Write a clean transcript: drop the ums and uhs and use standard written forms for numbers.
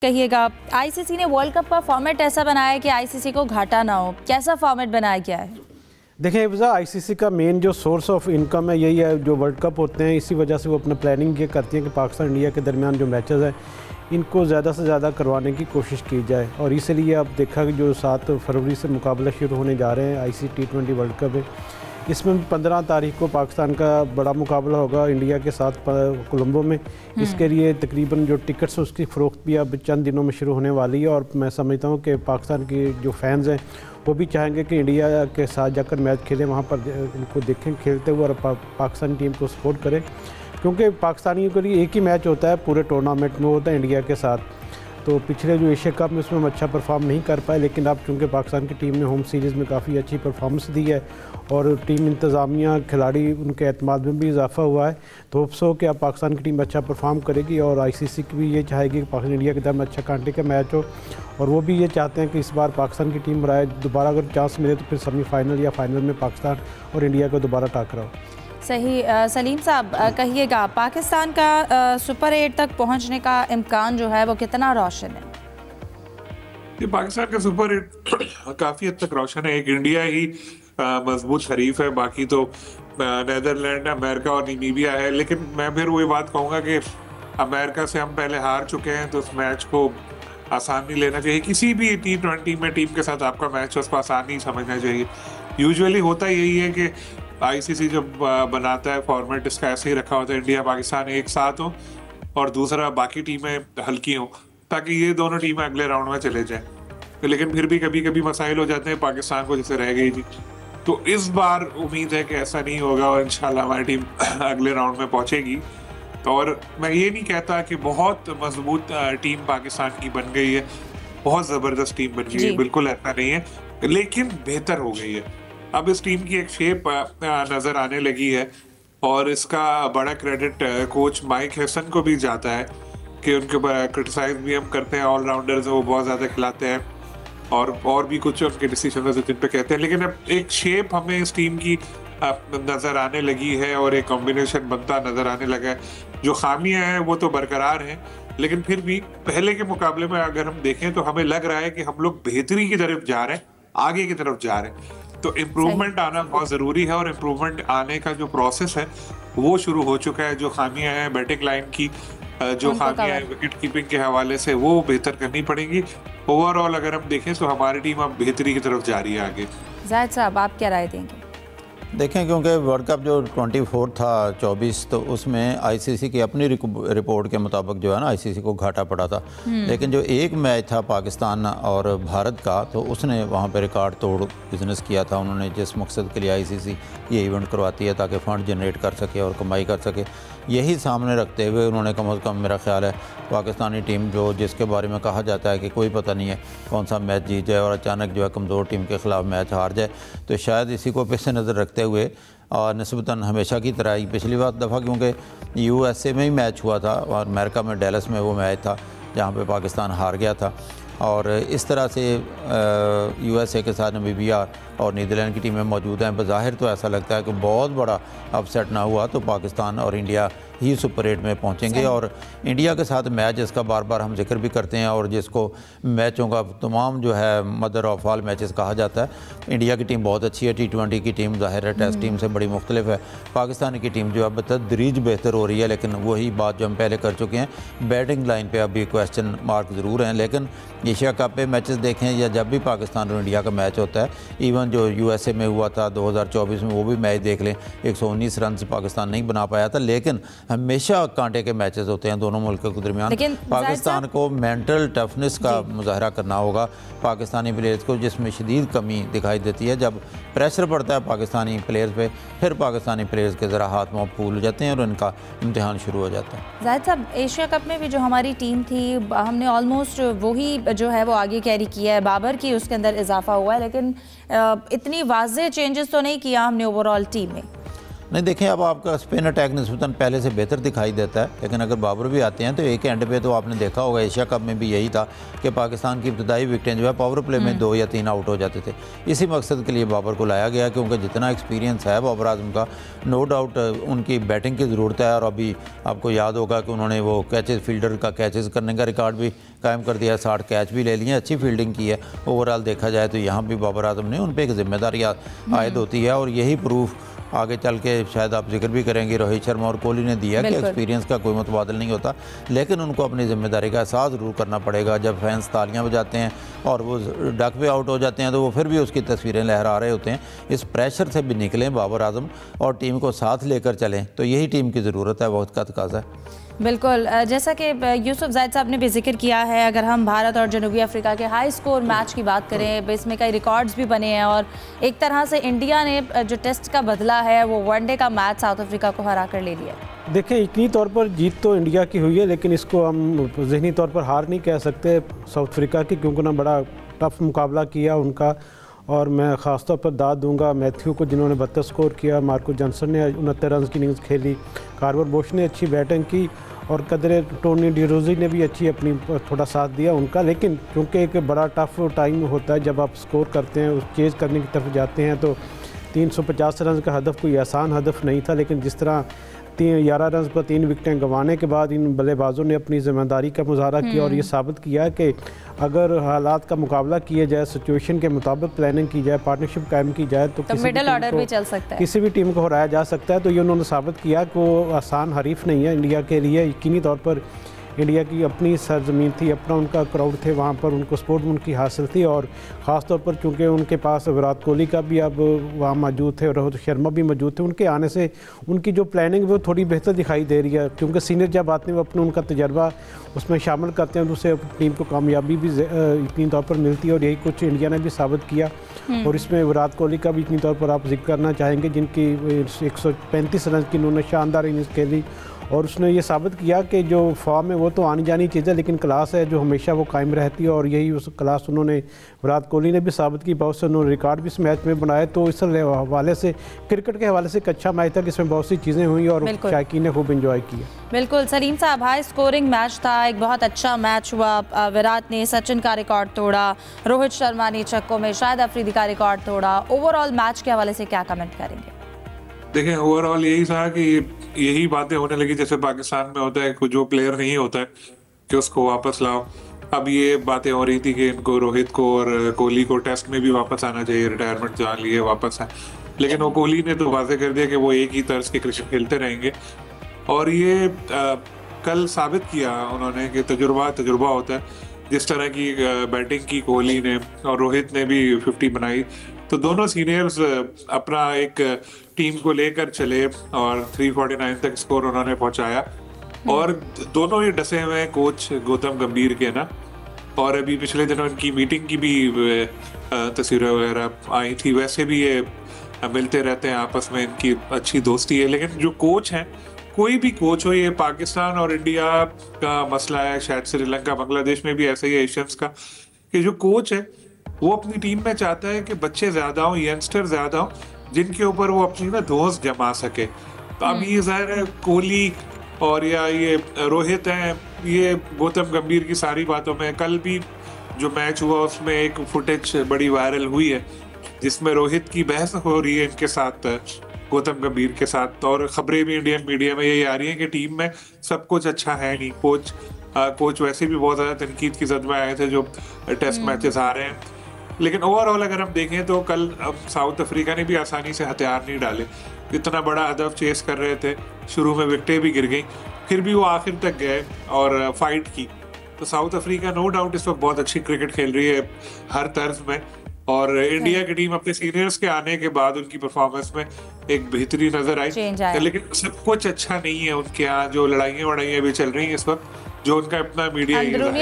कहिएगा, आईसीसी ने world cup का फॉर्मेट ऐसा बनाया है कि आईसीसी को घाटा ना हो, कैसा फॉर्मेट बनाया गया है? देखिए हिफ्ज़ा, आईसीसी का मेन जो सोर्स ऑफ इनकम है यही है, जो वर्ल्ड कप होते हैं, इसी वजह से वो अपना प्लानिंग ये करती है कि पाकिस्तान इंडिया के दरमियान जो मैचेस हैं इनको ज़्यादा से ज़्यादा करवाने की कोशिश की जाए। और इसलिए अब देखा कि जो 7 फरवरी से मुकाबला शुरू होने जा रहे हैं आईसीसी T20 वर्ल्ड कप है, इसमें 15 तारीख को पाकिस्तान का बड़ा मुकाबला होगा इंडिया के साथ कोलंबो में। इसके लिए तकरीबन जो टिकट्स उसकी फ़रोख्त भी अब चंद दिनों में शुरू होने वाली है। और मैं समझता हूँ कि पाकिस्तान की जो फैंस हैं वो भी चाहेंगे कि इंडिया के साथ जाकर मैच खेलें, वहाँ पर इनको देखें खेलते हुए और पाकिस्तानी टीम को सपोर्ट करें, क्योंकि पाकिस्तानियों के लिए एक ही मैच होता है पूरे टूर्नामेंट में, होता है इंडिया के साथ। तो पिछले जो एशिया कप में उसमें हम अच्छा परफॉर्म नहीं कर पाए, लेकिन अब चूँकि पाकिस्तान की टीम ने होम सीरीज़ में काफ़ी अच्छी परफॉर्मेंस दी है और टीम इंतज़ामिया खिलाड़ी उनके एतमाद में भी इजाफा हुआ है, तो होप्स हो कि अब पाकिस्तान की टीम अच्छा परफॉर्म करेगी। और आईसीसी की भी ये चाहेगी कि पाकिस्तान इंडिया के दरमियान अच्छा कांटे का मैच हो, और वो भी ये चाहते हैं कि इस बार पाकिस्तान की टीम बनाए, दोबारा अगर चांस मिले तो फिर सेमीफाइनल या फाइनल में पाकिस्तान और इंडिया को दोबारा टाकरा हो। सही। सलीम साहब कहिएगा, पाकिस्तान का सुपर 8 तक पहुंचने का इम्कान जो है वो कितना रोशन है? ये पाकिस्तान का सुपर 8 काफी हद तक रोशन है। एक इंडिया ही मजबूत हरीफ है, बाकी तो नेदरलैंड, अमेरिका और नामीबिया है। लेकिन मैं फिर वही बात कहूँगा कि अमेरिका से हम पहले हार चुके हैं, तो उस मैच को आसान नहीं लेना चाहिए। किसी भी T20 में टीम के साथ आपका मैच उसको आसान नहीं समझना चाहिए। यूजुअली होता यही है कि आईसीसी जब बनाता है फॉर्मेट, इसका ऐसे ही रखा होता है, इंडिया पाकिस्तान एक साथ हो और दूसरा बाकी टीमें हल्की हों, ताकि ये दोनों टीमें अगले राउंड में चले जाएं। लेकिन फिर भी कभी कभी मसाइल हो जाते हैं, पाकिस्तान को जैसे रह गई थी। तो इस बार उम्मीद है कि ऐसा नहीं होगा और इंशाल्लाह हमारी टीम अगले राउंड में पहुंचेगी। और मैं ये नहीं कहता कि बहुत मजबूत टीम पाकिस्तान की बन गई है, बहुत ज़बरदस्त टीम बन गई है, बिल्कुल ऐसा नहीं है, लेकिन बेहतर हो गई है। अब इस टीम की एक शेप नज़र आने लगी है और इसका बड़ा क्रेडिट कोच माइक हेसन को भी जाता है कि उनके ऊपर क्रिटिसाइज भी हम करते हैं, ऑलराउंडर्स वो बहुत ज़्यादा खिलाते हैं और भी कुछ उनके डिसीजन जिन पे कहते हैं। लेकिन अब एक शेप हमें इस टीम की नज़र आने लगी है और एक कॉम्बिनेशन बनता नज़र आने लगा है। जो खामियां हैं वो तो बरकरार हैं, लेकिन फिर भी पहले के मुकाबले में अगर हम देखें तो हमें लग रहा है कि हम लोग बेहतरी की तरफ जा रहे हैं, आगे की तरफ जा रहे हैं। तो इम्प्रूवमेंट आना बहुत ज़रूरी है और इम्प्रूवमेंट आने का जो प्रोसेस है वो शुरू हो चुका है। जो खामियां हैं बैटिंग लाइन की, जो खामियां हैं विकेट कीपिंग के हवाले से, वो बेहतर करनी पड़ेगी। ओवरऑल अगर हम देखें तो हमारी टीम अब बेहतरी की तरफ जा रही है आगे। जाहिद साहब आप क्या राय देंगे? देखें, क्योंकि वर्ल्ड कप जो 24 था 24, तो उसमें आईसीसी की अपनी रिपोर्ट के मुताबिक जो है ना आईसीसी को घाटा पड़ा था। लेकिन जो एक मैच था पाकिस्तान और भारत का, तो उसने वहाँ पे रिकॉर्ड तोड़ बिजनेस किया था। उन्होंने जिस मकसद के लिए आईसीसी ये इवेंट करवाती है ताकि फ़ंड जनरेट कर सके और कमाई कर सके, यही सामने रखते हुए उन्होंने कम अज़ कम, मेरा ख्याल है, पाकिस्तानी टीम जो जिसके बारे में कहा जाता है कि कोई पता नहीं है कौन सा मैच जीत जाए और अचानक जो है कमज़ोर टीम के ख़िलाफ़ मैच हार जाए, तो शायद इसी को पेश नज़र रखते हुए और निस्बतन हमेशा की तरह ही पिछली दफ़ा, क्योंकि USA में ही मैच हुआ था और अमेरिका में डैलस में वो मैच था जहाँ पे पाकिस्तान हार गया था, और इस तरह से USA के साथ नामीबिया और नीदरलैंड की टीमें मौजूद हैं। बज़ाहिर तो ऐसा लगता है कि बहुत बड़ा अपसेट ना हुआ तो पाकिस्तान और इंडिया ही सुपर 8 में पहुंचेंगे। और इंडिया के साथ मैच जिसका बार बार हम जिक्र भी करते हैं और जिसको मैचों का तमाम जो है मदर ऑफ ऑल मैचेस कहा जाता है, इंडिया की टीम बहुत अच्छी है, T20 की टीम ज़ाहिर है टेस्ट टीम से बड़ी मुख्तलिफ है। पाकिस्तान की टीम जो है बतदरीज बेहतर हो रही है, लेकिन वही बात जो हम पहले कर चुके हैं, बैटिंग लाइन पर अभी क्वेश्चन मार्क ज़रूर हैं। लेकिन एशिया कप पे मैचेस देखें या जब भी पाकिस्तान और इंडिया का मैच होता है, इवन जो USA में हुआ था 2024 में, वो भी मैच देख लें, 119 रन पाकिस्तान नहीं बना पाया था, लेकिन हमेशा कांटे के मैचेस होते हैं दोनों मुल्कों के दरमियान। पाकिस्तान को मेंटल टफनेस का मुजाहरा करना होगा पाकिस्तानी प्लेयर्स को, जिसमें शदीद कमी दिखाई देती है। जब प्रेशर पड़ता है पाकिस्तानी प्लेयर्स पे, फिर पाकिस्तानी प्लेयर्स के ज़रा हाथ मुँह फूल हो जाते हैं और इनका इम्तिहान शुरू हो जाता है। जाहिद साहब, एशिया कप में भी जो हमारी टीम थी, हमने ऑलमोस्ट वही जो है वो आगे कैरी किया है, बाबर की उसके अंदर इजाफा हुआ है, लेकिन इतनी वाज़ेह चेंजेस तो नहीं किया हमने ओवरऑल टीम में। नहीं देखें, अब आपका स्पिन अटैक निस्बतन पहले से बेहतर दिखाई देता है, लेकिन अगर बाबर भी आते हैं तो एक एंड पे तो आपने देखा होगा एशिया कप में भी यही था कि पाकिस्तान की इब्तदाई विकेटें जो है पावर प्ले में 2 या 3 आउट हो जाते थे। इसी मकसद के लिए बाबर को लाया गया, क्योंकि जितना एक्सपीरियंस है बाबर आजम का, नो डाउट उनकी बैटिंग की ज़रूरत है। और अभी आपको याद होगा कि उन्होंने वो कैचेज़, फील्डर का कैचेज़ करने का रिकॉर्ड भी कायम कर दिया, 60 कैच भी ले लिए, अच्छी फील्डिंग की है। ओवरऑल देखा जाए तो यहाँ भी बाबर आजम ने उन पर एक जिम्मेदारी आयद होती है, और यही प्रूफ आगे चल के शायद आप जिक्र भी करेंगे रोहित शर्मा और कोहली ने दिया कि एक्सपीरियंस का कोई मुतबादल नहीं होता, लेकिन उनको अपनी जिम्मेदारी का एहसास ज़रूर करना पड़ेगा। जब फैंस तालियां बजाते हैं और वो डक पे आउट हो जाते हैं तो वो फिर भी उसकी तस्वीरें लहरा रहे होते हैं। इस प्रेशर से भी निकलें बाबर आजम और टीम को साथ लेकर चलें, तो यही टीम की ज़रूरत है, वक्त का तकाज़ा है। बिल्कुल, जैसा कि यूसुफ ज़ैद साहब ने भी जिक्र किया है, अगर हम भारत और जनूबी अफ्रीका के हाई स्कोर मैच की बात करें, इसमें कई रिकॉर्ड्स भी बने हैं और एक तरह से इंडिया ने जो टेस्ट का बदला है वो वनडे का मैच साउथ अफ्रीका को हरा कर ले लिया। देखें, इतनी तौर पर जीत तो इंडिया की हुई है, लेकिन इसको हम ज़हनी तौर पर हार नहीं कह सकते साउथ अफ्रीका की, क्योंकि उन्होंने बड़ा टफ मुकाबला किया उनका। और मैं ख़ास तौर पर दाद दूंगा मैथ्यू को, जिन्होंने 32 स्कोर किया, मार्को जॉनसन ने 69 रन की इनिंग्स खेली, कार्वर बोश ने अच्छी बैटिंग की, और कदरे टोनी डिरोजी ने भी अच्छी अपनी थोड़ा साथ दिया उनका। लेकिन क्योंकि एक बड़ा टफ टाइम होता है जब आप स्कोर करते हैं, उस चेज़ करने की तरफ जाते हैं, तो 350 रन का हदफ कोई आसान हदफ नहीं था। लेकिन जिस तरह 11 रन पर 3 विकेटें गंवाने के बाद इन बल्लेबाजों ने अपनी ज़िम्मेदारी का मुजाहरा किया और ये साबित किया कि अगर हालात का मुकाबला किया जाए, सिचुएशन के मुताबिक प्लानिंग की जाए, पार्टनरशिप कायम की जाए, तो मिडिल ऑर्डर भी चल सकता है, किसी भी टीम को हराया जा सकता है। तो ये उन्होंने साबित किया कि वो आसान हरीफ नहीं है इंडिया के लिए। यकीनी तौर पर इंडिया की अपनी सरजमीन थी, अपना उनका क्राउड थे, वहाँ पर उनको सपोर्ट उनकी हासिल थी। और ख़ास तौर पर चूँकि उनके पास विराट कोहली का भी अब वहाँ मौजूद थे और रोहित शर्मा भी मौजूद थे, उनके आने से उनकी जो प्लानिंग वो थोड़ी बेहतर दिखाई दे रही है, क्योंकि सीनियर जब आते हैं वो अपना उनका तजर्बा उसमें शामिल करते हैं, तो उससे टीम को कामयाबी भी यकीनी तौर पर मिलती है। और यही कुछ इंडिया ने भी साबित किया। और इसमें विराट कोहली का भी यकीनी तौर पर आप जिक्र करना चाहेंगे, जिनकी 135 रन की उन्होंने शानदार इनिंग्स खेली, और उसने ये साबित किया कि जो फॉर्म है वो तो आनी जानी चीज़ है, लेकिन क्लास है जो हमेशा वो कायम रहती है। और यही उस क्लास उन्होंने विराट कोहली ने भी साबित की, बहुत से उन्होंने रिकॉर्ड भी इस मैच में बनाए। तो इस हवाले से, क्रिकेट के हवाले से एक अच्छा मैच था, इसमें बहुत सी चीज़ें हुई और शायकीन ने खूब इंजॉय किया। बिल्कुल सलीम साहब, हाई स्कोरिंग मैच था, एक बहुत अच्छा मैच हुआ। विराट ने सचिन का रिकॉर्ड तोड़ा, रोहित शर्मा ने छक्कों में शाहिद अफरीदी का रिकॉर्ड तोड़ा। ओवरऑल मैच के हवाले से क्या कमेंट करेंगे? देखें, ओवरऑल यही था कि यही बातें होने लगी जैसे पाकिस्तान में होता है कि जो प्लेयर नहीं होता है कि उसको वापस लाओ। अब ये बातें हो रही थी कि इनको, रोहित को और कोहली को टेस्ट में भी वापस आना चाहिए, रिटायरमेंट जहाँ लिए वापस आए। लेकिन वो कोहली ने तो वाज़ेह कर दिया कि वो एक ही तर्ज के क्रिकेट खेलते रहेंगे। और ये कल साबित किया उन्होंने कि तजुर्बा होता है। जिस तरह की बैटिंग की कोहली ने और रोहित ने भी 50 बनाई, तो दोनों सीनियर्स अपना एक टीम को लेकर चले और 349 तक स्कोर उन्होंने पहुंचाया। और दोनों ही डसे हुए हैं कोच गौतम गंभीर के ना। और अभी पिछले दिनों इनकी मीटिंग की भी तस्वीरें वगैरह आई थी। वैसे भी ये मिलते रहते हैं आपस में, इनकी अच्छी दोस्ती है। लेकिन जो कोच हैं, कोई भी कोच हो, ये पाकिस्तान और इंडिया का मसला है, शायद श्रीलंका बांग्लादेश में भी ऐसा ही है एशियंस का, कि जो कोच है वो अपनी टीम में चाहता है कि बच्चे ज्यादा हो, यंगस्टर ज्यादा हो, जिनके ऊपर वो अपनी ना दोस्त जमा सके। तो अब ये जाहिर है कोहली और या ये रोहित हैं, ये गौतम गंभीर की सारी बातों में। कल भी जो मैच हुआ उसमें एक फुटेज बड़ी वायरल हुई है जिसमें रोहित की बहस हो रही है इनके साथ, गौतम गंभीर के साथ। और खबरें भी इंडियन मीडिया में यही आ रही हैं कि टीम में सब कुछ अच्छा है नहीं। कोच वैसे भी बहुत ज़्यादा तनकीद की जद में आए थे जो टेस्ट मैचेस आ रहे हैं। लेकिन ओवरऑल अगर हम देखें तो कल साउथ अफ्रीका ने भी आसानी से हथियार नहीं डाले। इतना बड़ा हदफ चेस कर रहे थे, शुरू में विकेटें भी गिर गई, फिर भी वो आखिर तक गए और फाइट की। तो साउथ अफ्रीका नो डाउट इस वक्त बहुत अच्छी क्रिकेट खेल रही है हर तर्ज में। और इंडिया की टीम अपने सीनियर्स के आने के बाद उनकी परफॉर्मेंस में एक बेहतरी नजर आई। लेकिन सब कुछ अच्छा नहीं है उनके यहाँ, जो लड़ाइयाँ भी चल रही हैं इस वक्त, जो उनका अपना मीडिया